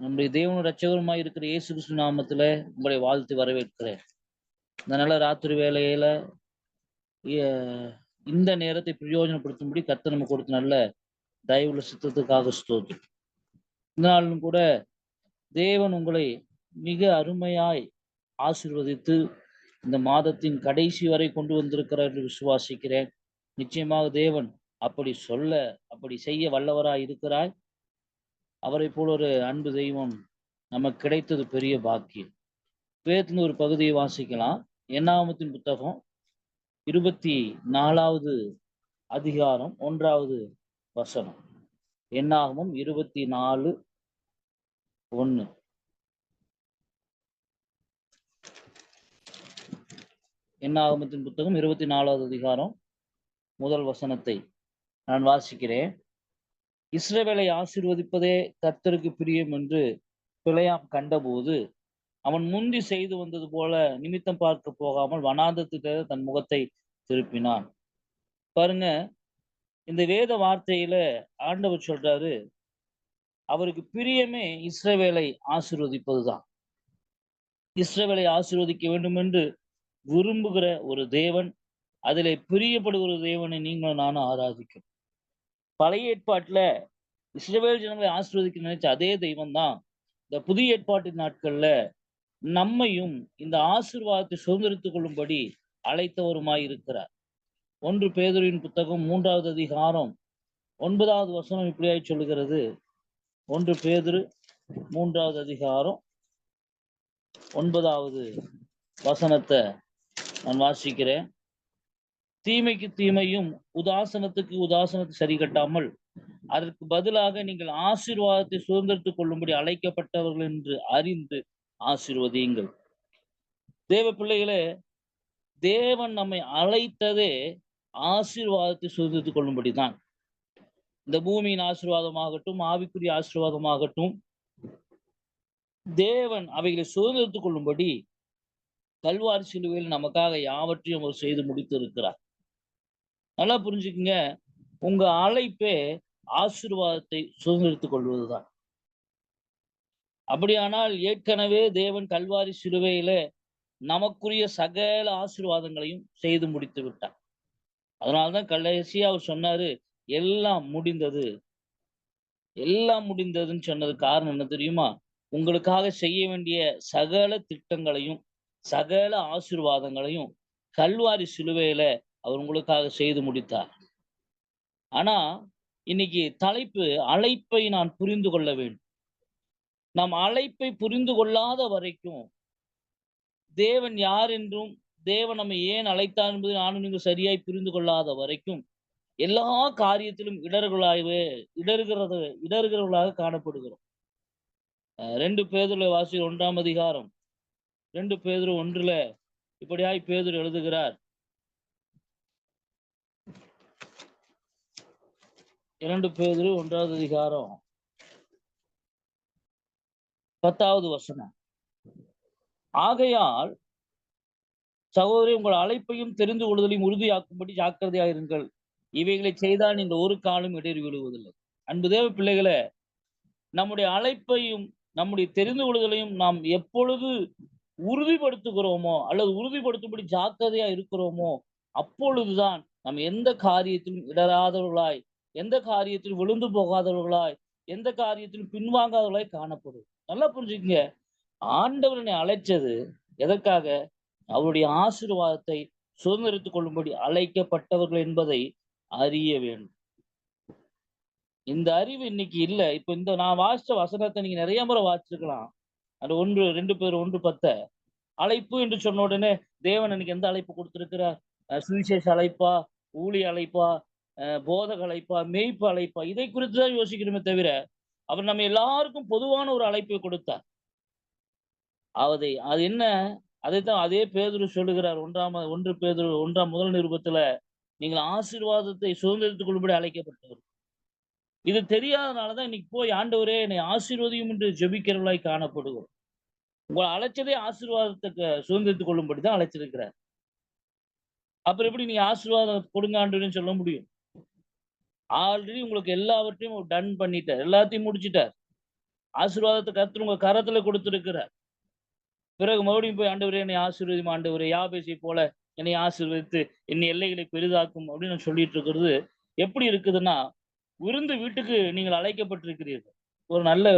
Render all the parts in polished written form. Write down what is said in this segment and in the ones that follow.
நம்முடைய தேவனும் ரட்சகருமாய் இருக்கிற இயேசு கிறிஸ்து நாமத்துல உங்களை வாழ்த்து வரவேற்கிறேன். இந்த நல்ல ராத்திரி வேளையில இந்த நேரத்தை பிரயோஜனப்படுத்தும்படி கர்த்தர் நமக்கு கொடுத்த நல்ல தயவுள்ள சித்தத்துக்காக ஸ்தோத்திரம். இந்த நாளிலும் கூட தேவன் உங்களை மிக அருமையாய் ஆசீர்வதித்து இந்த மாதத்தின் கடைசி வரை கொண்டு வந்திருக்கிறார் என்று விசுவாசிக்கிறேன். நிச்சயமாக தேவன் அப்படி செய்ய வல்லவராய் இருக்கிறார். அவரை போல ஒரு அன்பு தெய்வம் நமக்கு கிடைத்தது பெரிய பாக்கியம். வேதத்தின் ஒரு பகுதியை வாசிக்கலாம். என்னாகமத்தின் புத்தகம் 24வது அதிகாரம் 1வது வசனம். என்னாகமம் 24:1. என்னாகமத்தின் புத்தகம் 24வது அதிகாரம் முதல் வசனத்தை நான் வாசிக்கிறேன். இஸ்ரவேலை ஆசீர்வதிப்பதே கர்த்தருக்கு பிரியம் என்று பிலேயாம் கண்டபோது அவன் முந்தி செய்து வந்தது போல நிமித்தம் பார்க்க போகாமல் வனாந்தரத்துக்கு தன் முகத்தை திருப்பினான். பாருங்க, இந்த வேத வார்த்தையில ஆண்டவர் சொல்றாரு, அவருக்கு பிரியமே இஸ்ரவேலை ஆசீர்வதிப்பதுதான். இஸ்ரவேலை ஆசீர்வதிக்க வேண்டும் என்று விரும்புகிற ஒரு தேவன், அதிலே பிரியப்படுகிற தேவனை நீங்களும் நானும் ஆராதிக்கும். பழைய ஏற்பாட்டுல இஸ்ரவேல் ஜனங்களை ஆசீர்வதிக்க நினைச்ச அதே தெய்வம் தான் இந்த புதிய ஏற்பாட்டின் நாட்கள்ல நம்மையும் இந்த ஆசீர்வாதத்தை சுதந்திரித்துக் கொள்ளும்படி அழைத்தவருமாய் இருக்கிறார். 1 பேதுருவின் புத்தகம் 3வது அதிகாரம் 9வது வசனம் இப்படியாய் சொல்லுகிறது. 1 பேதுரு 3வது அதிகாரம் 9வது வசனத்தை நான் வாசிக்கிறேன். தீமைக்கு தீமையும் உதாசனத்துக்கு உதாசனத்தை சரி கட்டாமல் அதற்கு பதிலாக நீங்கள் ஆசீர்வாதத்தை சுதந்திரித்துக் கொள்ளும்படி அழைக்கப்பட்டவர்கள் என்று அறிந்து ஆசீர்வதியுங்கள். தேவ பிள்ளைகளே, தேவன் நம்மை அழைத்ததே ஆசீர்வாதத்தை சுதந்திரித்துக் கொள்ளும்படிதான். இந்த பூமியின் ஆசீர்வாதமாகட்டும், ஆவிக்குரிய ஆசீர்வாதமாகட்டும், தேவன் அவைகளை சுதந்திரித்துக் கொள்ளும்படி கல்வாரி சிலுவையில் நமக்காக யாவற்றையும் அவர் செய்து முடித்து இருக்கிறார். நல்லா புரிஞ்சுக்குங்க, உங்க அழைப்பே ஆசீர்வாதத்தை சுதந்திரித்துக் கொள்வதுதான். அப்படியானால் ஏற்கனவே தேவன் கல்வாரி சிலுவையில நமக்குரிய சகல ஆசீர்வாதங்களையும் செய்து முடித்து விட்டார். அதனால்தான் கடைசியா அவர் சொன்னாரு, எல்லாம் முடிந்தது. எல்லாம் முடிந்ததுன்னு சொன்னது காரணம் என்ன தெரியுமா? உங்களுக்காக செய்ய வேண்டிய சகல திட்டங்களையும் சகல ஆசீர்வாதங்களையும் கல்வாரி சிலுவையில அவர் உங்களுக்காக செய்து முடித்தார். ஆனா இன்னைக்கு தலைப்பு, அழைப்பை நான் புரிந்து கொள்ள வேண்டும். நாம் அழைப்பை புரிந்து கொள்ளாத வரைக்கும் தேவன் யார் என்றும் தேவன் நம்மை ஏன் அழைத்தார் என்பதை நானும் நீங்கள் சரியாய் புரிந்து கொள்ளாத வரைக்கும் எல்லா காரியத்திலும் இடறுகிறவர்களாக காணப்படுகிறோம். 2 பேதுருல வாசி 1ஆம் அதிகாரம் 2 பேதுரு 1ல இப்படியாய் பேதுரு எழுதுகிறார். 2 பேதுரு 1வது அதிகாரம் 10வது வசனம். ஆகையால் சகோதரி, உங்கள் அழைப்பையும் தெரிந்து கொள்வதையும் உறுதியாக்கும்படி ஜாக்கிரதையாயிருங்கள். இவைகளை செய்தால் நீங்கள் ஒரு காலம் இடறி விழுவதில்லை. அன்பு தேவ பிள்ளைகளே, நம்முடைய அழைப்பையும் நம்முடைய தெரிந்து கொள்வதையும் நாம் எப்பொழுது உறுதிப்படுத்துகிறோமோ அல்லது உறுதிப்படுத்தும்படி ஜாக்கிரதையா இருக்கிறோமோ, அப்பொழுதுதான் நாம் எந்த காரியத்திலும் இடராதவர்களாய், எந்த காரியத்திலும் விழுந்து போகாதவர்களாய், எந்த காரியத்திலும் பின்வாங்காதவர்களாய் காணப்படும். நல்லா புரிஞ்சுக்கங்க, ஆண்டவர் என்னை அழைச்சது எதற்காக? அவருடைய ஆசீர்வாதத்தை சுதந்திரித்துக் கொள்ளும்படி அழைக்கப்பட்டவர்கள் என்பதை அறிய வேண்டும். இந்த அறிவு இன்னைக்கு இல்ல. இப்ப இந்த நான் வாசிச்ச வசனத்தை நீங்க நிறைய முறை வாசிச்சிருக்கலாம். அது 2 பேர் 1:10 அழைப்பு என்று சொன்ன உடனே தேவன் எனக்கு எந்த அழைப்பு கொடுத்திருக்கிறார்? சுவிசேஷ அழைப்பா, ஊழிய அழைப்பா, போதக அழைப்பா, மேய்ப்பு அழைப்பா, இதை குறித்து தான் யோசிக்கணுமே தவிர அவர் நம்ம எல்லாருக்கும் பொதுவான ஒரு அழைப்பை கொடுத்தார். அது என்ன? அதைத்தான் அதே பேதுரு சொல்லுகிறார். 1 பேதுரு 1ஆம் முதல் நிருபத்துல, நீங்கள் ஆசீர்வாதத்தை சுதந்திரித்துக் கொள்ளும்படி அழைக்கப்பட்டவர். இது தெரியாதனாலதான் இன்னைக்கு போய் ஆண்டவரே என்னை ஆசீர்வதியும் என்று ஜெபிக்கிறவர்களாய் காணப்படுகிறோம். உங்களை அழைச்சதே ஆசீர்வாதத்தை சுதந்திரித்துக் கொள்ளும்படிதான் அழைச்சிருக்கிறார். அப்புறம் எப்படி நீங்க ஆசீர்வாதம் கொடுங்க ஆண்டவரேன்னு சொல்ல முடியும்? ஆல்ரெடி உங்களுக்கு எல்லாவற்றையும் டன் பண்ணிட்டார். எல்லாத்தையும் முடிச்சிட்டார். ஆசீர்வாதத்தை கர்த்தர் உங்க கரத்துல கொடுத்திருக்கிறார். பிறகு மறுபடியும் போய் ஆண்டவரே என்னை ஆசீர்வதியும் ஆண்டவரே, யாபேசை போல என்னை ஆசீர்வதித்து என் எல்லைகளை பெரிதாக்கும் அப்படின்னு சொல்லிட்டு இருக்கிறது எப்படி இருக்குதுன்னா, விருந்து வீட்டுக்கு நீங்கள் அழைக்கப்பட்டிருக்கிறீர்கள். ஒரு நல்ல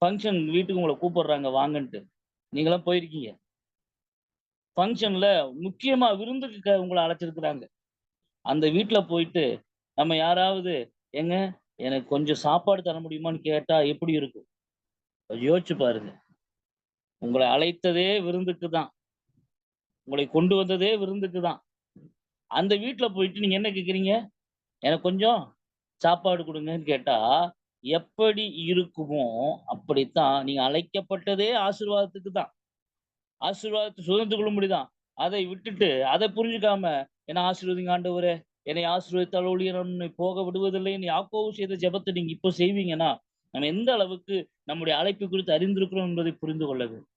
ஃபங்ஷன் வீட்டுக்கு உங்கள கூப்பிடுறாங்க வாங்கன்ட்டு. நீங்கலாம் போயிருக்கீங்க. ஃபங்ஷன்ல முக்கியமா விருந்துக்கு உங்கள அழைச்சிருக்கிறாங்க. அந்த வீட்ல போயிட்டு நம்ம யாராவது, "ஏங்க எனக்கு கொஞ்சம் சாப்பாடு தர முடியுமான்னு?" கேட்டா எப்படி இருக்கும்? கொஞ்சம் யோசிச்சு பாருங்க. உங்கள அழைத்ததே விருந்துக்கு தான். உங்களை கொண்டு வந்ததே விருந்துக்கு தான். அந்த வீட்ல போயிட்டு நீங்க என்ன கேட்கிறீங்க? "எனக்கு கொஞ்சம் சாப்பாடு குடுங்கன்னு" கேட்டா, எப்படி இருக்குமோ, அப்படித்தான் நீங்க அழைக்கப்பட்டதே ஆசீர்வாதத்துக்கு தான். ஆசீர்வாதத்த சுதந்தரித்துக் கொள்ளும்படி தான். அதை விட்டுட்டு, அத புரிஞ்சுக்காம, "என்ன ஆசீர்வதிங்க ஆண்டவரே, என்னை ஆசீர்வதித்தால் ஒழிய நான் உம்மை போக விடுவதில்லைன்னு" யாக்கோபு செய்த ஜெபத்த நீங்க இப்போ செய்வீங்கன்னா, நம்ம எந்த அளவுக்கு நம்முடைய அழைப்பு குறித்து அறிந்திருக்கிறோம் என்பதை புரிந்து கொள்ள வேண்டும்.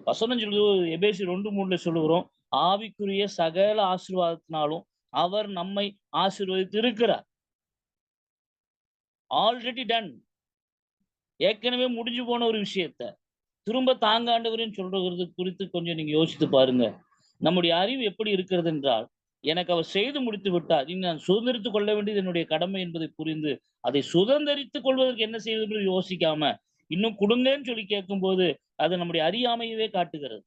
வசனம் சொல்லுது எபேசியர் 2:3 சொல்லுகிறோம். ஆவிக்குரிய சகல ஆசீர்வாதத்தினாலும் அவர் நம்மை ஆசீர்வதித்து இருக்கிறார். Already done. ஏற்கனவே முடிஞ்சு போன ஒரு விஷயத்த, திரும்ப தாங்க ஆண்டவரேன்னு சொல்றது குறித்து கொஞ்சம் நீங்க யோசித்து பாருங்க. நம்முடைய அறிவு எப்படி இருக்கிறது என்றால், எனக்கு அவர் செய்து முடித்து விட்டார். இனி நான் சுதந்தரித்துக் கொள்ள வேண்டியது என்னுடைய கடமை என்பதை புரிந்து, அதை சுதந்தரித்துக் கொள்வதற்கு என்ன செய்வது என்று யோசிக்காம, இன்னும் குடுங்கன்னு சொல்லி கேட்கும்போது, அது நம்முடைய அறியாமையவே காட்டுகிறது.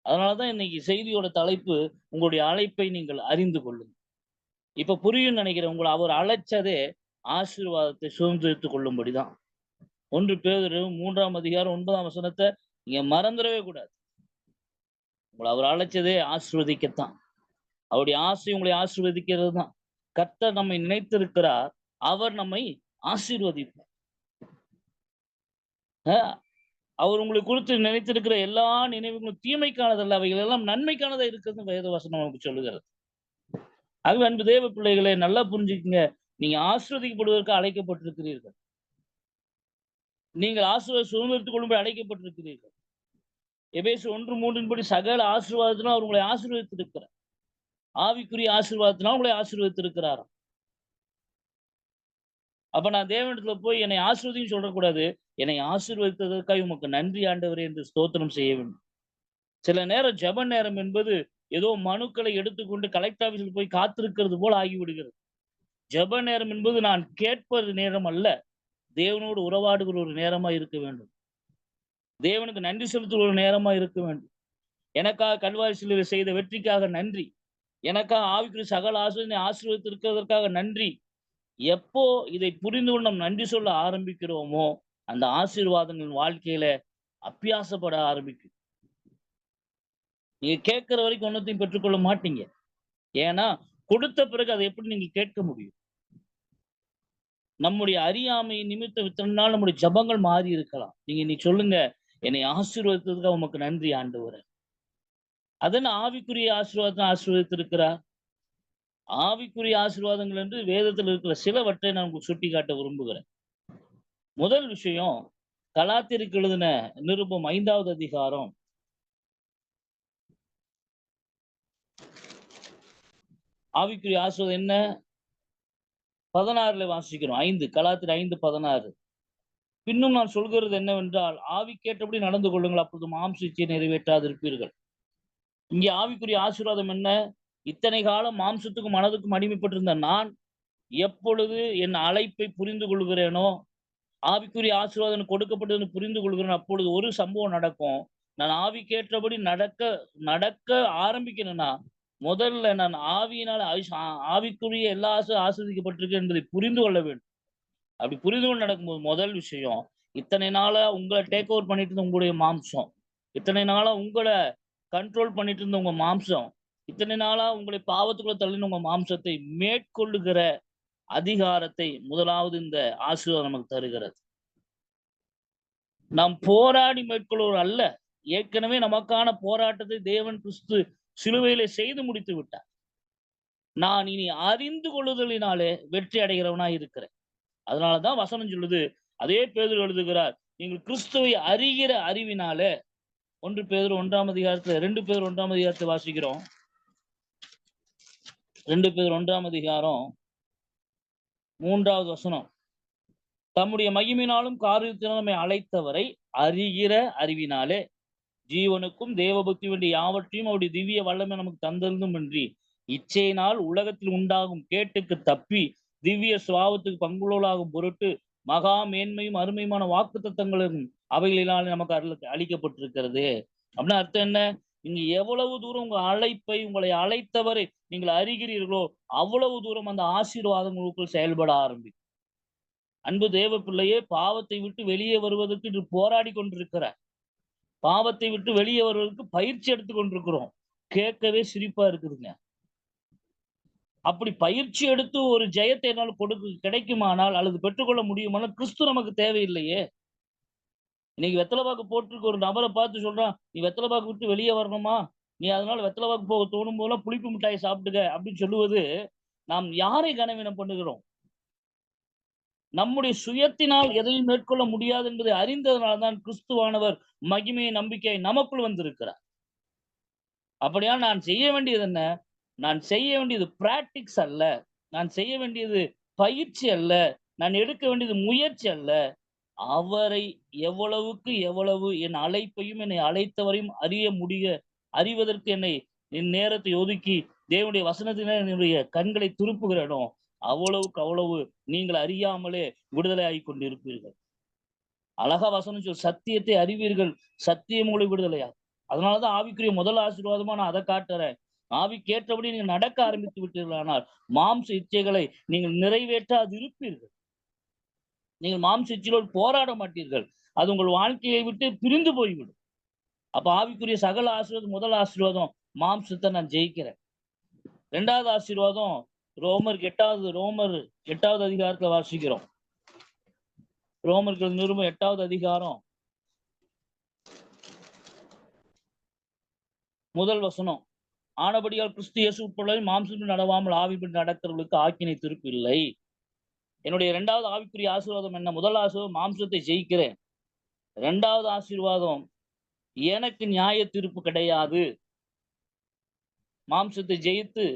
அதனால தான் இன்னைக்கு செய்தியோட தலைப்பு, உங்களுடைய அழைப்பை நீங்கள் அறிந்து கொள்ளுங்கள். இப்ப புரியும்னு நினைக்கிறேன். உங்கள அவர் அழைச்சதே ஆசீர்வாதத்தை சுதந்தரித்துக் கொள்ளும்படி தான். 1 பேதுரு 3ஆம் அதிகாரம் 9ஆம் வசனத்த நீங்க மறந்துறவே கூடாது. உங்கள அவர் அழைச்சதே ஆசீர்வதிக்கத்தான். அவருடைய ஆசை உங்களை ஆசீர்வதிக்கிறது தான். கர்த்தர் நம்மை நினைத்திருக்கிறார். அவர் நம்மை ஆசீர்வதிப்பார். அ அவர் உங்களை குறித்து நினைத்திருக்கிற எல்லா நினைவுகளும் தீமைக்கானதல்ல. அவைகள் எல்லாம் நன்மைக்கானதா இருக்கிறதுன்னு வேதவசனம் நமக்கு சொல்லுகிறது. ஆகவே அன்பு தேவ பிள்ளைகளே நல்லா புரிஞ்சுக்கங்க. நீங்க ஆசீர்வதிக்கப்படுவதற்கு அழைக்கப்பட்டிருக்கிறீர்கள். நீங்கள் சுதந்திரத்துக் கொள்ளும்படி அழைக்கப்பட்டிருக்கிறீர்கள். எபேசு 1:3 படி சகல ஆசீர்வாதத்தினால் அவர் உங்களை ஆசீர்வதித்திருக்கிறார். ஆவிக்குரிய ஆசீர்வாதத்தினால் உங்களை ஆசீர்வதித்திருக்கிறாராம். அப்ப நான் தேவனிடத்துல போய் என்னை ஆசீர்வதின்னு சொல்லக்கூடாது. என்னை ஆசீர்வதித்ததற்காக உமக்கு நன்றி ஆண்டவரே என்று ஸ்தோத்திரம் செய்ய வேண்டும். சில நேரம் ஜெப நேரம் என்பது ஏதோ மனுக்களை எடுத்துக்கொண்டு கலெக்டர் ஆபீஸ்ல போய் காத்திருக்கிறது போல ஆகிவிடுகிறது. ஜெப நேரம் என்பது நான் கேட்பது நேரம் அல்ல. தேவனோடு உறவாடுகிற ஒரு நேரமா இருக்க வேண்டும். தேவனுக்கு நன்றி செலுத்துகிற ஒரு நேரமா இருக்க வேண்டும். எனக்காக கல்வாரி சிலுவையில செய்த வெற்றிக்காக நன்றி. எனக்காக ஆவிக்குரிய சகல ஆசீர்வதித்திருக்கிறதற்காக நன்றி. எப்போ இதை புரிந்து கொண்டு நாம் நன்றி சொல்ல ஆரம்பிக்கிறோமோ, அந்த ஆசீர்வாதங்கள் வாழ்க்கையில அப்பியாசப்பட ஆரம்பிக்கும். நீங்க கேட்கிற வரைக்கும் ஒன்னத்தையும் பெற்றுக்கொள்ள மாட்டீங்க. ஏன்னா, கொடுத்த பிறகு அதை எப்படி நீங்க கேட்க முடியும்? நம்முடைய அறியாமை நிமித்தம் இத்தனை நாள் நம்முடைய ஜெபங்கள் மாறி இருக்கலாம். நீங்க இன்னைக்கு சொல்லுங்க, "என்னை ஆசீர்வதித்ததுக்காக உமக்கு நன்றி ஆண்டவரே." அதென்ன ஆவிக்குரிய ஆசீர்வாதத்த ஆசீர்வதித்திருக்கிறார். ஆவிக்குரிய ஆசீர்வாதங்கள் என்று வேதத்தில் இருக்கிற சிலவற்றை நான் உங்களுக்கு சுட்டிக்காட்ட விரும்புகிறேன். முதல் விஷயம், கலாத்தியருக்கு எழுதின நிருபம் 5வது அதிகாரம். ஆவிக்குரிய ஆசீர்வாதம் என்ன? 16ல வாசிக்கிறோம். 5 கலாத்தியர் 5:16. பின்னும் நான் சொல்கிறது என்னவென்றால், ஆவிக்கேற்றபடி நடந்து கொள்ளுங்கள். அப்பொழுது மாம்ச இச்சையை நிறைவேற்றாதிருப்பீர்கள். இங்கே ஆவிக்குரிய ஆசீர்வாதம் என்ன? இத்தனை காலம் மாம்சத்துக்கும் மனதுக்கும் அடிமைப்பட்டிருந்த நான், எப்பொழுது என் அழைப்பை புரிந்து கொள்கிறேனோ, ஆவிக்குரிய ஆசீர்வாதம் கொடுக்கப்பட்டதுன்னு புரிந்து கொள்கிறேன், அப்பொழுது ஒரு சம்பவம் நடக்கும். நான் ஆவிக்கேற்றபடி நடக்க நடக்க ஆரம்பிக்கணும்னா, முதல்ல நான் ஆவியினால ஆவிக்குரிய எல்லா ஆசீர்வதிக்கப்பட்டிருக்கேன் என்பதை புரிந்து கொள்ள வேண்டும். அப்படி புரிந்து கொண்டு நடக்கும்போது முதல் விஷயம், இத்தனை நாளா உங்கள டேக் ஓவர் பண்ணிட்டு இருந்த உங்களுடைய மாம்சம். இத்தனை நாளா உங்கள கண்ட்ரோல் பண்ணிட்டு இருந்த உங்க மாம்சம். இத்தனை நாளா உங்களை பாவத்துக்குள்ள தள்ளின உங்க மாம்சத்தை மேற்கொள்ளுகிற அதிகாரத்தை முதலாவது இந்த ஆசீர்வாதம் நமக்கு தருகிறது. நாம் போராடி மேற்கொள்வோர் அல்ல. ஏற்கனவே நமக்கான போராட்டத்தை தேவன் கிறிஸ்து சிலுவையிலே செய்து முடித்து விட்டார். நான் இனி அறிந்து கொள்ளுதலினாலே வெற்றி அடைகிறவனாய் இருக்கிறேன். அதனால தான் வசனம் சொல்லுது. அதே பேதுரு எழுதுகிறார். நீங்கள் கிறிஸ்துவை அறிகிற அறிவினாலே 1 பேதுரு 1ஆம் அதிகாரத்துல 2 பேதுரு 1ஆம் அதிகாரத்தை வாசிக்கிறோம். 2 பேதுரு 1ஆம் அதிகாரம் 3வது வசனம். தம்முடைய மகிமையினாலும் காரியத்தினாலும் நம்மை அழைத்தவரை அறிகிற அறிவினாலே ஜீவனுக்கும் தேவபக்தி வேண்டிய யாவற்றையும் அவருடைய திவ்ய வல்லமை நமக்கு தந்திருந்தும் இன்றி இச்சையினால் உலகத்தில் உண்டாகும் கேட்டுக்கு தப்பி திவ்ய சுவாபத்துக்கு பங்குள்ளவர்களாகும் பொருட்டு மகா மேன்மையும் அருமையுமான வாக்கு தத்தங்களும் அவைகளினால் நமக்கு அளிக்கப்பட்டிருக்கிறது. அப்படின்னா அர்த்தம் என்ன? நீங்க எவ்வளவு தூரம் உங்க அழைப்பை, உங்களை அழைத்தவரை நீங்கள் அறிகிறீர்களோ அவ்வளவு தூரம் அந்த ஆசீர்வாதம் உங்களுக்குள் செயல்பட ஆரம்பிக்கும். அன்பு தேவ பிள்ளையே, பாவத்தை விட்டு வெளியே வருவதற்கு இன்று போராடி கொண்டிருக்கிறார். பாவத்தை விட்டு வெளியே வருவதற்கு பயிற்சி எடுத்துக் கொண்டிருக்கிறோம். கேட்கவே சிரிப்பா இருக்குதுங்க. அப்படி பயிற்சி எடுத்து ஒரு ஜெயத்தை என்னால் கிடைக்குமானால் அல்லது பெற்றுக்கொள்ள முடியுமானால் கிறிஸ்து நமக்கு தேவையில்லையே. இன்னைக்கு வெத்தலைபாக்கு போட்டிருக்க ஒரு நபரை பார்த்து சொல்றான், நீ வெத்தலைபாக்கு விட்டு வெளியே வரணுமா, நீ அதனால வெத்தலைபாக்கு போக தோணும் போதெல்லாம் புளிப்பு மிட்டாயை சாப்பிட்டுக்க அப்படின்னு சொல்லுவது நாம் யாரை கனவீனம் பண்ணுகிறோம்? நம்முடைய சுயத்தினால் எதையும் மேற்கொள்ள முடியாது என்பதை அறிந்ததனால்தான் கிறிஸ்துவானவர் மகிமையை நம்பிக்கையை நமக்குள் வந்திருக்கிறார். அப்படியால் நான் செய்ய வேண்டியது என்ன? நான் செய்ய வேண்டியது பிராக்டிக்ஸ் அல்ல, நான் செய்ய வேண்டியது பயிற்சி அல்ல, நான் எடுக்க வேண்டியது முயற்சி அல்ல. அவரை எவ்வளவுக்கு எவ்வளவு என் அழைப்பையும் என்னை அழைத்தவரையும் அறிவதற்கு என் நேரத்தை ஒதுக்கி தேவனுடைய வசனத்தினால் என்னுடைய கண்களை திருப்புகிறனோ அவ்வளவுக்கு அவ்வளவு நீங்கள் அறியாமலே விடுதலை ஆகி கொண்டிருப்பீர்கள். அழகா வசனம் சொல், சத்தியத்தை அறிவீர்கள், சத்தியம் உங்களை விடுதலையா. அதனாலதான் ஆவிக்குரிய முதல் ஆசீர்வாதமா நான் அதை காட்டுறேன். ஆவி கேட்டபடி நீங்க நடக்க ஆரம்பித்து விட்டீர்களானால் மாம்ச இச்சைகளை நீங்கள் நிறைவேற்றாது இருப்பீர்கள். நீங்கள் மாம்ச இச்சையோடு போராட மாட்டீர்கள். அது உங்கள் வாழ்க்கையை விட்டு பிரிந்து போய்விடும். அப்ப ஆவிக்குரிய சகல ஆசீர்வாதம் முதல் ஆசீர்வாதம், மாம்சத்தை நான் ஜெயிக்கிறேன். இரண்டாவது ஆசீர்வாதம் ரோமர் 8வது அதிகாரத்துல வாசிக்கிறோம். ரோமர்கள் நிருபம் 8வது அதிகாரம் முதல் வசனம். ஆனபடியால் கிறிஸ்து இயேசு உட்பட மாம்சத்தில் நடவாமல் ஆவிப்படி நடக்கிறவர்களுக்கு ஆக்கினை திருப்பு இல்லை. என்னுடைய இரண்டாவது ஆவிக்குரிய ஆசீர்வாதம் என்ன? முதல் ஆசீர்வாதம் மாம்சத்தை ஜெயிக்கிறேன். இரண்டாவது ஆசீர்வாதம் எனக்கு நியாய தீர்ப்பு கிடையாது. மாம்சத்தை ஜெயித்து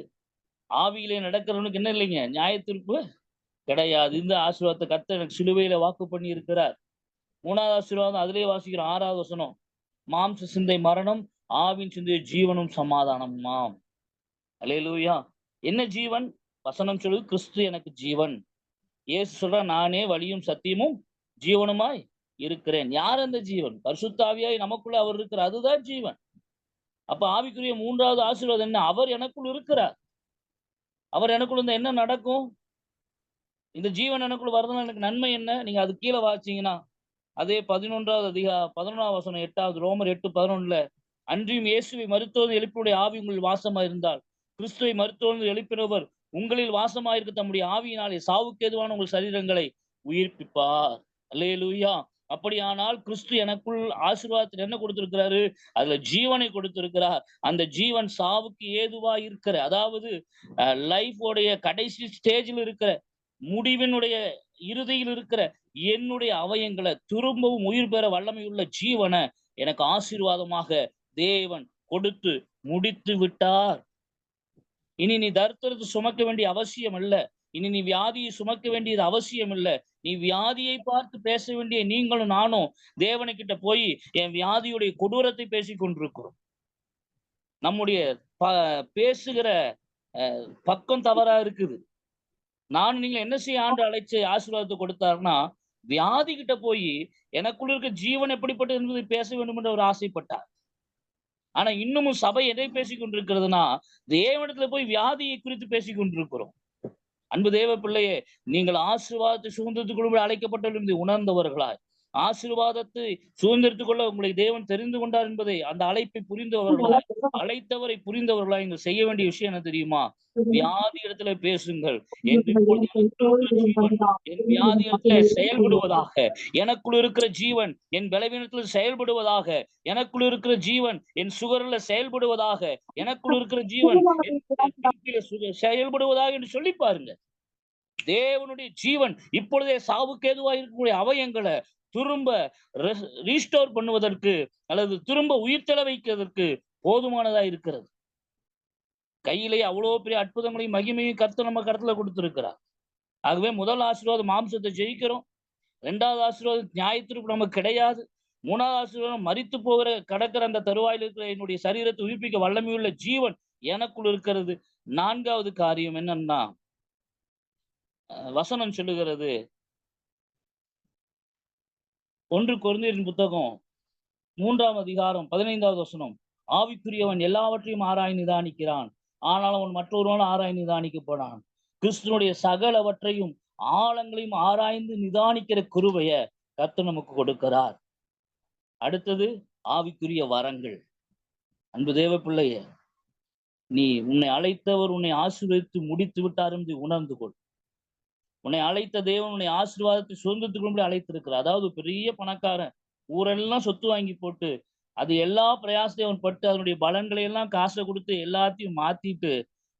ஆவியிலே நடக்கிறவனுக்கு என்ன இல்லைங்க? நியாய தீர்ப்பு கிடையாது. இந்த ஆசீர்வாதத்தை கர்த்தர் எனக்கு சிலுவையில வாக்கு பண்ணி இருக்கிறார். மூணாவது ஆசீர்வாதம் அதிலே வாசிக்கிறோம், 6வது வசனம். மாம்ச சிந்தை மரணம், ஆவின் சிந்தை ஜீவனும் சமாதானமாம். அல்லேலூயா. என்ன ஜீவன்? வசனம் சொல்லுது, கிறிஸ்து எனக்கு ஜீவன். இயேசு சொல்ற, நானே வழியும் சத்தியமும் ஜீவனுமாய் இருக்கிறேன். யார் அந்த ஜீவன்? பரிசுத்த ஆவியாய் நமக்குள்ள அவர் இருக்கிறார், அதுதான் ஜீவன். அப்ப ஆவிக்குரிய மூன்றாவது ஆசீர்வாதம் என்ன? அவர் எனக்குள் இருக்கிறார். அவர் எனக்குள்ள இருந்தா என்ன நடக்கும்? இந்த ஜீவன் எனக்குள்ள வரதுனால எனக்கு நன்மை என்ன? நீங்க அது கீழே வாசிச்சீங்கன்னா அதே 11வது வசனம் 8வது ரோமர் 8:11 அன்றியும் இயேசுவை மருத்துவ எழுப்பினுடைய ஆவி உங்களில் வாசமா இருந்தால் கிறிஸ்துவை மருத்துவ எழுப்பினவர் உங்களில் வாசமாயிருக்க தம்முடைய ஆவியினாலே சாவுக்கு ஏதுவான உங்கள் சரீரங்களை உயிர்ப்பிப்பார். அல்லேலூயா. அப்படியானால் கிறிஸ்து எனக்குள் ஆசீர்வாதத்தில் என்ன கொடுத்திருக்கிறாரு? அதுல ஜீவனை கொடுத்திருக்கிறார். அந்த ஜீவன் சாவுக்கு ஏதுவா இருக்கிற, அதாவது லைஃபோடைய கடைசி ஸ்டேஜில் இருக்கிற, முடிவினுடைய இறுதியில் இருக்கிற என்னுடைய அவயங்களை திரும்பவும் உயிர் பெற வல்லமையுள்ள ஜீவனை எனக்கு ஆசீர்வாதமாக தேவன் கொடுத்து முடித்து விட்டார். இனி நீ தரித்திரத்தை சுமக்க வேண்டிய அவசியம் இல்ல. இனி நீ வியாதியை சுமக்க வேண்டியது அவசியம் இல்ல. நீ வியாதியை பார்த்து பேச வேண்டிய நீங்களும் நானும் தேவனை கிட்ட போய் என் வியாதியுடைய கொடூரத்தை பேசிக் கொண்டிருக்கிறோம். நம்முடைய பேசுகிற பக்கம் தவறா இருக்குது. நானும் நீங்க என்ன செய்ய ஆண்டு அழைச்சு ஆசீர்வாதத்தை கொடுத்தாருன்னா, வியாதி கிட்ட போய் எனக்குள்ள இருக்க ஜீவன் எப்படிப்பட்டது என்பதை பேச வேண்டும் என்று அவர் ஆசைப்பட்டார். ஆனா இன்னமும் சபை எதை பேசிக் கொண்டிருக்கிறதுனா, தேவனிடத்துல போய் வியாதியை குறித்து பேசிக் கொண்டிருக்கிறோம். அன்பு தேவ பிள்ளையே, நீங்கள் ஆசீர்வாதத்தை சுதந்திரத்துக் கொள்ளும்படி அழைக்கப்பட்டவர்கள் உணர்ந்தவர்களாய், ஆசீர்வாதத்தை சுதந்திரத்துக் கொள்ள உங்களை தேவன் தெரிந்து கொண்டார் என்பதை அந்த அழைப்பை புரிந்தவர்களாய், அழைத்தவரை புரிந்தவர்களாய் இங்க செய்ய வேண்டிய விஷயம் என்ன தெரியுமா? வியாதி இடத்துல பேசுங்கள். என் வியாதி இடத்துல செயல்படுவதாக, எனக்குள் இருக்கிற ஜீவன் என் பலவீனத்தில் செயல்படுவதாக, எனக்குள் இருக்கிற ஜீவன் என் சுகர்ல செயல்படுவதாக, எனக்குள் இருக்கிற ஜீவன் செயல்படுவதாக என்று சொல்லி பாருங்க. தேவனுடைய ஜீவன் இப்பொழுதே சாவுக்கு ஏதுவாக இருக்கக்கூடிய அவயங்களை திரும்ப ரீஸ்டோர் பண்ணுவதற்கு அல்லது திரும்ப உயிர்த்தெழ வைக்கிறதற்கு போதுமானதா இருக்கிறது. கையிலேயே அவ்வளவு பெரிய அற்புதங்களையும் மகிமையும் கர்த்தர் நம்ம கருத்துல கொடுத்திருக்கிறார். ஆகவே முதல் ஆசீர்வாதம் மாம்சத்தை ஜெயிக்கிறோம். 2வது ஆசீர்வாதம் நியாயத்தீர்ப்பு நமக்கு கிடையாது. 3வது ஆசீர்வாதம் மரித்து போகிற கடக்கிற அந்த தருவாயில் இருக்கிற என்னுடைய சரீரத்தை உயிர்ப்பிக்க வல்லமையுள்ள ஜீவன் எனக்குள் இருக்கிறது. 4வது காரியம் என்னன்னா, வசனம் சொல்லுகிறது 1 கொரிந்தியரின் புத்தகம் 3ஆம் அதிகாரம் 15வது வசனம். ஆவிக்குரியவன் எல்லாவற்றையும் ஆராய்ந்து நிதானிக்கிறான். ஆனால் அவன் மற்றொருவனால் ஆராய்ந்து நிதானிக்கப்படான். கிறிஸ்துவனுடைய சகலவற்றையும் ஆழங்களையும் ஆராய்ந்து நிதானிக்கிற கிருபைய கர்த்தர் நமக்கு கொடுக்கிறார். அடுத்தது ஆவிக்குரிய வரங்கள். அன்பு தேவ பிள்ளையே, நீ உன்னை அழைத்தவர் உன்னை ஆசீர்வதித்து முடித்து விட்டார் என்று உணர்ந்து கொள். உன்னை அழைத்த தேவன் உன்னை ஆசீர்வாதத்தை சுதந்திரத்துக் கொள்ளும்படி அழைத்திருக்கிறார். அதாவது பெரிய பணக்காரன், ஊரெல்லாம் சொத்து வாங்கி போட்டு, அது எல்லா பிரயாசத்தையும் அவன் பட்டு அதனுடைய பலன்களை எல்லாம் காசை கொடுத்து எல்லாத்தையும் மாத்திட்டு,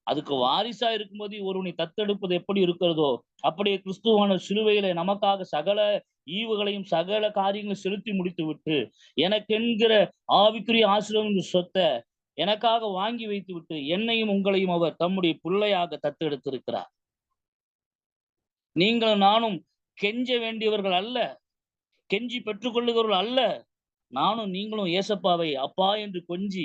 அதுக்கு வாரிசா இருக்கும்போது ஒருவனை தத்தெடுப்பது எப்படி இருக்கிறதோ, அப்படியே கிறிஸ்துவான சிலுவையிலே நமக்காக சகல ஈவுகளையும் சகல காரியங்களையும் செலுத்தி முடித்து விட்டு, எனக்கென்கிற ஆவிக்குரிய ஆசீர்வாதம் சொத்தை எனக்காக வாங்கி வைத்து விட்டு, என்னையும் உங்களையும் அவர் தம்முடைய பிள்ளையாக தத்தெடுத்திருக்கிறார். நீங்களும் நானும் கெஞ்ச வேண்டியவர்கள் அல்ல, கெஞ்சி பெற்றுக்கொள்ளுகிறவர்கள் அல்ல. நானும் நீங்களும் ஏசப்பாவை அப்பா என்று கொஞ்சி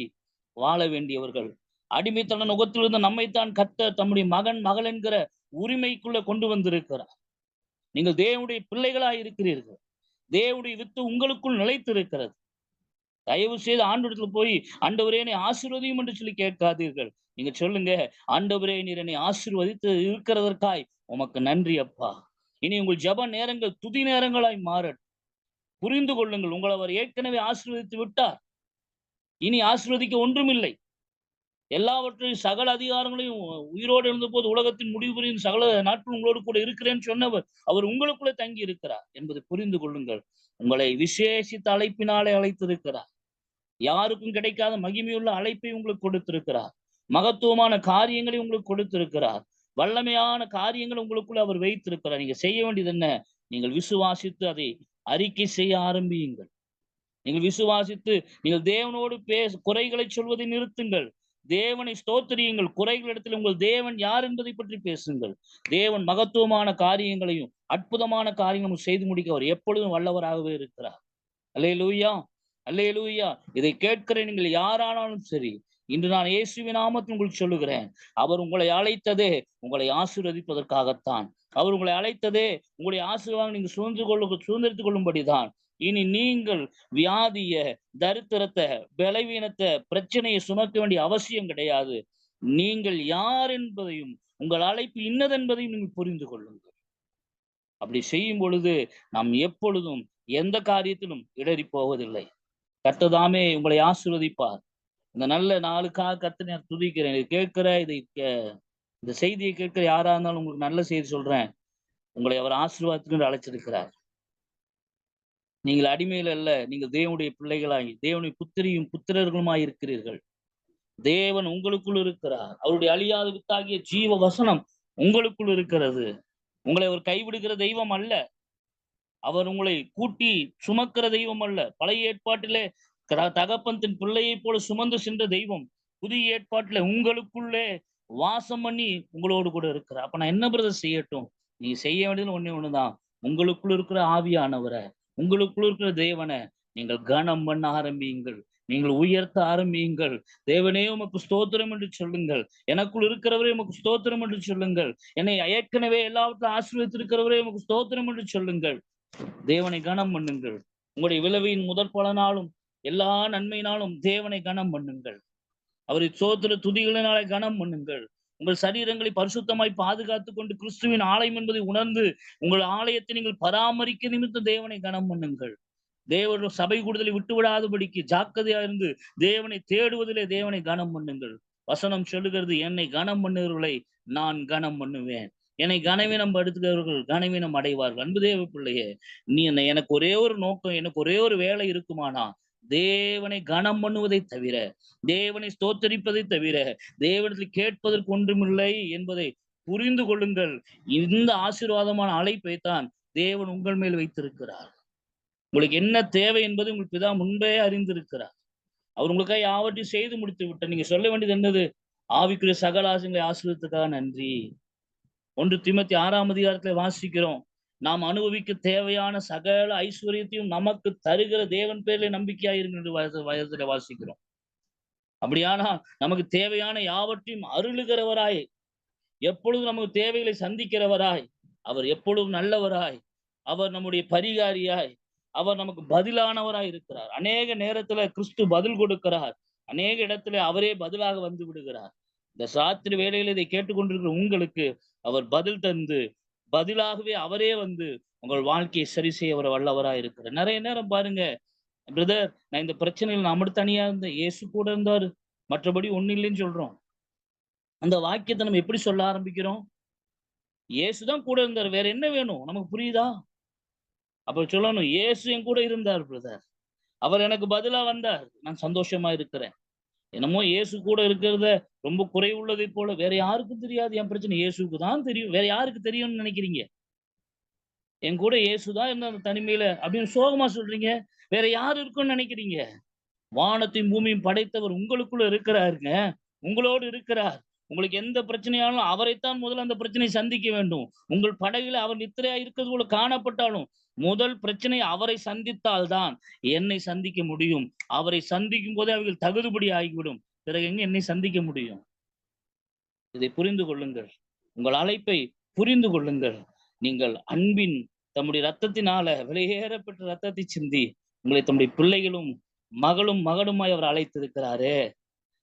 வாழ வேண்டியவர்கள். அடிமைத்தன நுகத்திலிருந்து நம்மைத்தான் கர்த்தர் தம்முடைய மகன் மகள் என்கிற உரிமைக்குள்ள கொண்டு வந்திருக்கிறார். நீங்கள் தேவனுடைய பிள்ளைகளாய் இருக்கிறீர்கள். தேவனுடைய வித்து உங்களுக்குள் நிலைத்திருக்கிறது. தயவு செய்து ஆண்டவரிடத்துல போய், ஆண்டவரே என்னை ஆசீர்வதியும் என்று சொல்லி கேட்காதீர்கள். நீங்க சொல்லுங்க, ஆண்டவரே நீர் என்னை ஆசீர்வதித்து இருக்கிறதற்காய் உமக்கு நன்றி அப்பா. இனி உங்கள் ஜெப நேரங்கள் துதி நேரங்களாய் மாறட்டும். புரிந்து கொள்ளுங்கள், உங்களை அவர் ஏற்கனவே ஆசீர்வதித்து விட்டார். இனி ஆசீர்வதிக்க ஒன்றுமில்லை. எல்லாவற்றையும் சகல அதிகாரங்களையும் உயிரோடு இருந்தபோது உலகத்தின் முடிவு புரியும் சகல நாட்கள் உங்களோடு கூட இருக்கிறேன்னு சொன்னவர் அவர் உங்களுக்குள்ளே தங்கி இருக்கிறார் என்பதை புரிந்து கொள்ளுங்கள். உங்களை விசேஷித்த அழைப்பினாலே அழைத்திருக்கிறார். யாருக்கும் கிடைக்காத மகிமையுள்ள அழைப்பை உங்களுக்கு கொடுத்திருக்கிறார். மகத்துவமான காரியங்களை உங்களுக்கு கொடுத்திருக்கிறார். வல்லமையான காரியங்களை உங்களுக்குள்ள அவர் வைத்திருக்கிறார். நீங்க செய்ய வேண்டியது என்ன? நீங்கள் விசுவாசித்து அதை அறிக்கை செய்ய ஆரம்பியுங்கள். நீங்கள் விசுவாசித்து நீங்கள் தேவனோடு குறைகளை சொல்வதை நிறுத்துங்கள். தேவனை ஸ்தோத்திரியுங்கள். குறைகளிடத்தில் உங்கள் தேவன் யார் என்பதை பற்றி பேசுங்கள். தேவன் மகத்துவமான காரியங்களையும் அற்புதமான காரியங்களும் செய்து முடிக்க அவர் எப்பொழுதும் வல்லவராகவே இருக்கிறார். அல்லேலூயா, அல்லேலூயா. இதை கேட்கிற நீங்கள் யாரானாலும் சரி, இன்று நான் இயேசுவின் நாமத்தில் உங்களுக்கு சொல்லுகிறேன், அவர் உங்களை அழைத்ததே உங்களை ஆசீர்வதிப்பதற்காகத்தான். அவர் உங்களை அழைத்ததே உங்களுடைய ஆசீர்வாதம் நீங்க சுதந்திரத்துக் கொள்ளும்படிதான். இனி நீங்கள் வியாதிய, தரித்திரத்தை, பலவீனத்தை, பிரச்சனையை சுமக்க வேண்டிய அவசியம் கிடையாது. நீங்கள் யார் என்பதையும் உங்கள் அழைப்பு இன்னதென்பதையும் நீங்கள் புரிந்து கொள்ளுங்கள். அப்படி செய்யும் பொழுது நாம் எப்பொழுதும் எந்த காரியத்திலும் இடறி போவதில்லை. கர்த்ததாமே உங்களை ஆசீர்வதிப்பார். இந்த நல்ல நாளுக்காக கர்த்தரை நான் துதிக்கிறேன். இதை கேட்கிற இந்த செய்தியை கேட்கிற யாரா இருந்தாலும் உங்களுக்கு நல்ல செய்தி சொல்றேன். உங்களை அவர் ஆசீர்வாதத்துக்கு அழைச்சிருக்கிறார். நீங்கள் அடிமையில் அல்ல, நீங்கள் தேவனுடைய பிள்ளைகளாய் தேவனுடைய புத்திரியும் புத்திரர்களுமாய் இருக்கிறீர்கள். தேவன் உங்களுக்குள் இருக்கிறார். அவருடைய அழியாத வித்தாகிய ஜீவ வசனம் உங்களுக்குள் இருக்கிறது. உங்களை அவர் கைவிடுகிற தெய்வம் அல்ல. அவர் உங்களை கூட்டி சுமக்கிற தெய்வம் அல்ல. பழைய ஏற்பாட்டிலே தகப்பன் தன் பிள்ளையைப் போல சுமந்து சென்ற தெய்வம் புதிய ஏற்பாட்டிலே உங்களுக்குள்ளே வாசம் பண்ணி உங்களோடு கூட இருக்கிறார். அப்ப நான் என்ன பிரதர் செய்யட்டும்? நீ செய்ய வேண்டியது ஒண்ணே ஒண்ணுதான். உங்களுக்குள் இருக்கிற ஆவியானவரை, உங்களுக்குள் இருக்கிற தேவனை நீங்கள் கனம் பண்ண ஆரம்பியுங்கள். நீங்கள் உயர்த்த ஆரம்பியுங்கள். தேவனே உமக்கு ஸ்தோத்திரம் என்று சொல்லுங்கள். எனக்குள் இருக்கிறவரே உமக்கு ஸ்தோத்திரம் என்று சொல்லுங்கள். என்னை ஏற்கனவே எல்லாவற்றையும் ஆசீர்வதித்திருக்கிறவரே உமக்கு ஸ்தோத்திரம் என்று சொல்லுங்கள். தேவனை கனம் பண்ணுங்கள். உங்களுடைய விளைவின் முதற் பலனாலும் எல்லா நன்மையினாலும் தேவனை கனம் பண்ணுங்கள். அவரை ஸ்தோத்திர துதிகளினாலே கனம் பண்ணுங்கள். உங்கள் சரீரங்களை பரிசுத்தமாய் பாதுகாத்துக் கொண்டு கிறிஸ்துவின் ஆலயம் என்பதை உணர்ந்து உங்கள் ஆலயத்தை நீங்கள் பராமரிக்க நிமித்தம் தேவனை கனம் பண்ணுங்கள். தேவனுடைய சபை கூடுதலை விட்டு விடாதபடிக்கு ஜாக்கிரதையா இருந்து தேவனை தேடுவதிலே தேவனை கனம் பண்ணுங்கள். வசனம் சொல்லுகிறது, என்னை கனம் பண்ணுகிறவர்களை நான் கனம் பண்ணுவேன். என்னை கனவீனம் படுத்துகிறவர்கள் கனவீனம் அடைவார்கள். அன்பு தேவ பிள்ளையே, நீ எனக்கு ஒரே ஒரு நோக்கம், எனக்கு ஒரே ஒரு வேலை இருக்குமானா தேவனை கனம் பண்ணுவதை தவிர, தேவனை ஸ்தோத்தரிப்பதை தவிர தேவனத்தில் கேட்பதற்கு ஒன்றுமில்லை என்பதை புரிந்து கொள்ளுங்கள். இந்த ஆசீர்வாதமான அழைப்பைத்தான் தேவன் உங்கள் மேல் வைத்திருக்கிறார். உங்களுக்கு என்ன தேவை என்பது உங்கள் பிதா முன்பே அறிந்திருக்கிறார். அவர் உங்களுக்காக யாவற்றையும் செய்து முடித்து விட்டார். நீங்க சொல்ல வேண்டியது என்னது? ஆவிக்குரிய சகல ஆசீர்வாதங்களை ஆசீர்வதித்ததுக்காக நன்றி. 1 தீமோத்தேயு 6ஆம் அதிகாரத்துல வாசிக்கிறோம், நாம் அனுபவிக்க தேவையான சகல ஐஸ்வர்யத்தையும் நமக்கு தருகிற தேவன் பேரிலே நம்பிக்கையாயிருங்கள் என்று வயதில வாசிக்கிறோம். அப்படியானா நமக்கு தேவையான யாவற்றையும் அருளுகிறவராய், எப்பொழுதும் நமக்கு தேவைகளை சந்திக்கிறவராய், அவர் எப்பொழுதும் நல்லவராய், அவர் நம்முடைய பரிகாரியாய், அவர் நமக்கு பதிலானவராய் இருக்கிறார். அநேக நேரத்துல கிறிஸ்து பதில் கொடுக்கிறார். அநேக இடத்துல அவரே பதிலாக வந்து விடுகிறார். இந்த ராத்திரி வேளையில இதை கேட்டுக்கொண்டிருக்கிற உங்களுக்கு அவர் பதில் தந்து, பதிலாகவே அவரே வந்து உங்கள் வாழ்க்கையை சரி செய்ய அவர் வல்லவராய் இருக்கிறார். நிறைய நேரம் பாருங்க, பிரதர் நான் இந்த பிரச்சனையில நான் மட்டும் தனியா இருந்தேன். இயேசு கூட இருந்தாரு. மற்றபடி ஒண்ணும் இல்லைன்னு சொல்றோம். அந்த வாக்கியத்தை நம்ம எப்படி சொல்ல ஆரம்பிக்கிறோம்? இயேசு தான் கூட இருந்தாரு. வேற என்ன வேணும்? நமக்கு புரியுதா? அப்ப சொல்லணும், இயேசு என் கூட இருந்தார் பிரதர். அவர் எனக்கு பதிலா வந்தார். நான் சந்தோஷமா இருக்கிறேன். என்னமோ இயேசு கூட இருக்கிறத ரொம்ப குறைவுள்ளதைப் போல வேற யாருக்கும் தெரியாது என் பிரச்சனை. இயேசுவுக்கு தான் தெரியும். வேற யாருக்கு தெரியும்னு நினைக்கிறீங்க? என் கூட இயேசு தான் இருந்த அந்த தனிமையில அப்படின்னு சோகமா சொல்றீங்க. வேற யார் இருக்கும்னு நினைக்கிறீங்க? வானத்தையும் பூமியும் படைத்தவர் உங்களுக்குள்ள இருக்கிறாருங்க. உங்களோடு இருக்கிறார். உங்களுக்கு எந்த பிரச்சனையானாலும் அவரைத்தான் முதல்ல அந்த பிரச்சனையை சந்திக்க வேண்டும். உங்கள் படகில அவர் நித்திரையா இருக்கிறது போல காணப்பட்டாலும், முதல் பிரச்சனை அவரை சந்தித்தால் தான் என்னை சந்திக்க முடியும். அவரை சந்திக்கும் போதே அவர்கள் தகுதிபடி ஆகிவிடும். பிறகு எங்க என்னை சந்திக்க முடியும்? இதை புரிந்து கொள்ளுங்கள். உங்கள் அழைப்பை புரிந்து கொள்ளுங்கள். நீங்கள் அன்பின் தம்முடைய இரத்தத்தினால விலையேறப்பெற்ற இரத்தத்தை சிந்தி, உங்களை தம்முடைய பிள்ளைகளும், மகளும், மகனுமாய் அவர் அழைத்திருக்கிறாரே!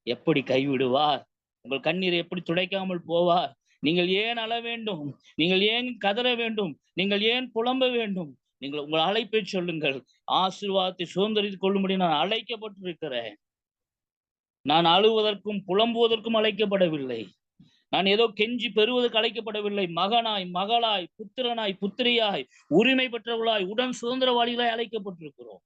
எப்படி கைவிடுவார்? உங்கள் கண்ணீரை எப்படி துடைக்காமல் போவார்? நீங்கள் ஏன் அழ வேண்டும்? நீங்கள் ஏன் கதற வேண்டும்? நீங்கள் ஏன் புலம்ப வேண்டும்? நீங்கள் உங்கள் அழைப்பை சொல்லுங்கள். ஆசீர்வாதத்தை சுதந்தரித்துக் கொள்ளும்படி நான் அழைக்கப்பட்டிருக்கிறேன். நான் அழுவதற்கும், புலம்புவதற்கும் அழைக்கப்படவில்லை. நான் ஏதோ கெஞ்சி பெறுவதற்கு அழைக்கப்படவில்லை. மகனாய், மகளாய், புத்திரனாய், புத்திரியாய், உரிமை பெற்றவர்களாய், உடன் சுதந்திரவாளிகளாய் அழைக்கப்பட்டிருக்கிறோம்.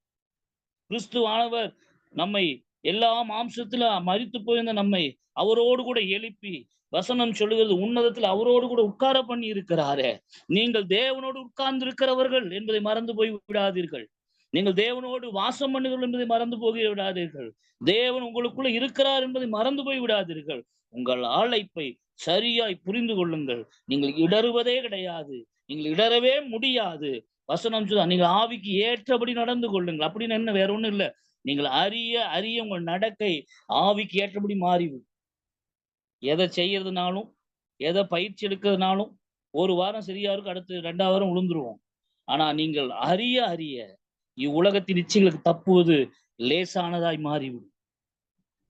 கிறிஸ்துவானவர் நம்மை எல்லா மாம்சத்துல மரித்து போயிருந்த நம்மை அவரோடு கூட எழுப்பி, வசனம் சொல்லுகிறது உன்னதத்தில் அவரோடு கூட உட்கார பண்ணி இருக்கிறாரே. நீங்கள் தேவனோடு உட்கார்ந்து இருக்கிறவர்கள் என்பதை மறந்து போய் விடாதீர்கள். நீங்கள் தேவனோடு வாசம் பண்ணுங்கள் என்பதை மறந்து போய் விடாதீர்கள். தேவன் உங்களுக்குள்ள இருக்கிறார் என்பதை மறந்து போய் விடாதீர்கள். உங்கள் அழைப்பை சரியாய் புரிந்து கொள்ளுங்கள். நீங்கள் இடறுவதே கிடையாது. நீங்கள் இடறவே முடியாது. வசனம் சொல்லுது, நீங்கள் ஆவிக்கு ஏற்றபடி நடந்து கொள்ளுங்கள். அப்படின்னு என்ன, வேற ஒண்ணும் இல்ல. நீங்கள் அறிய அறிய உங்கள் நடக்கை ஆவிக்கு ஏற்றபடி மாறிவிடும். எதை செய்யறதுனாலும், எதை பயிற்சி எடுக்கிறதுனாலும், ஒரு வாரம் சரியா இருக்கும், அடுத்து 2வது வாரம் விழுந்துருவோம். ஆனா நீங்கள் அறிய அறிய இவ்வுலகத்தின் இச்சைகளுக்கு தப்புவது லேசானதாய் மாறிவிடும்.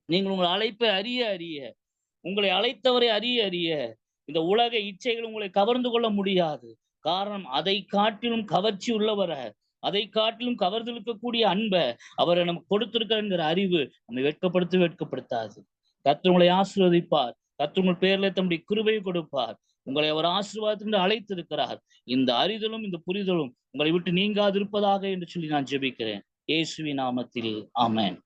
நீங்கள் உங்கள் அழைப்பை அறிய அறிய, உங்களை அழைத்தவரை அறிய அறிய, இந்த உலக இச்சைகள் உங்களை கவர்ந்து கொள்ள முடியாது. காரணம், அதை காட்டிலும் கவர்ச்சி உள்ளவர, அதை காட்டிலும் கவர்ந்திழுக்கக்கூடிய அன்ப அவர் நமக்கு கொடுத்திருக்கிற அறிவு நம்மை வெட்கப்படுத்தாது. கர்த்தர் உங்களை ஆசீர்வதிப்பார். கர்த்தர் உங்கள் பேர்ல தம்முடைய கிருபையை கொடுப்பார். உங்களை அவர் ஆசீர்வாதத்திற்கு அழைத்திருக்கிறார். இந்த அறிதலும் இந்த புரிதலும் உங்களை விட்டு நீங்காதிருப்பதாக என்று சொல்லி நான் ஜெபிக்கிறேன். இயேசுவின் நாமத்தில் ஆமென்.